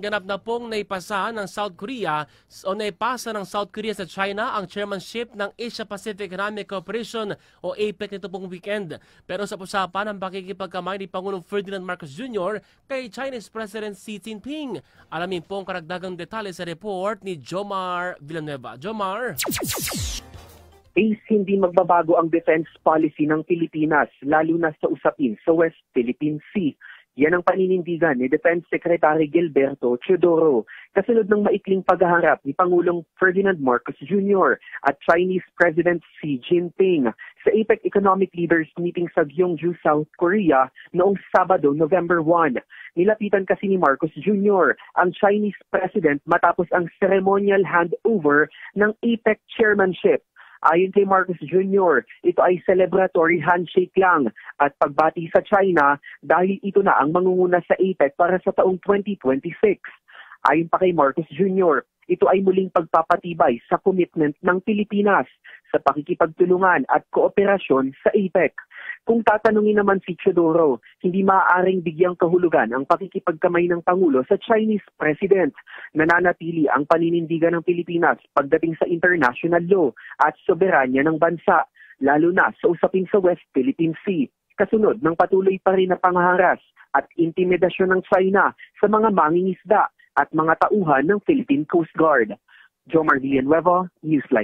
Ganap na pong naipasa ng South Korea sa China ang chairmanship ng Asia-Pacific Economic Cooperation o APEC nito pong weekend. Pero sa usapan ang pakikipagkamay ni Pangulong Ferdinand Marcos Jr. kay Chinese President Xi Jinping. Alamin po ang karagdagang detalye sa report ni Jomar Villanueva. Jomar. Hindi magbabago ang defense policy ng Pilipinas, lalo na sa usapin sa West Philippine Sea. Yan ang paninindigan ni Defense Secretary Gilberto Teodoro kasunod ng maikling paghaharap ni Pangulong Ferdinand Marcos Jr. at Chinese President Xi Jinping sa APEC Economic Leaders Meeting sa Gyeongju, South Korea noong Sabado, November 1. Nilapitan kasi ni Marcos Jr. ang Chinese President matapos ang ceremonial handover ng APEC chairmanship. Ayon kay Marcos Jr., ito ay celebratory handshake lang at pagbati sa China dahil ito na ang mangunguna sa APEC para sa taong 2026. Ayon pa kay Marcos Jr., ito ay muling pagpapatibay sa commitment ng Pilipinas sa pakikipagtulungan at kooperasyon sa APEC. Kung tatanungin naman si Teodoro, hindi maaaring bigyang kahulugan ang pakikipagkamay ng Pangulo sa Chinese President. Nananatili ang paninindigan ng Pilipinas pagdating sa international law at soberanya ng bansa, lalo na sa usapin sa West Philippine Sea. Kasunod ng patuloy pa rin na panghaharas at intimidasyon ng China sa mga mangingisda at mga tauhan ng Philippine Coast Guard. Jomar Villanueva, Newslight.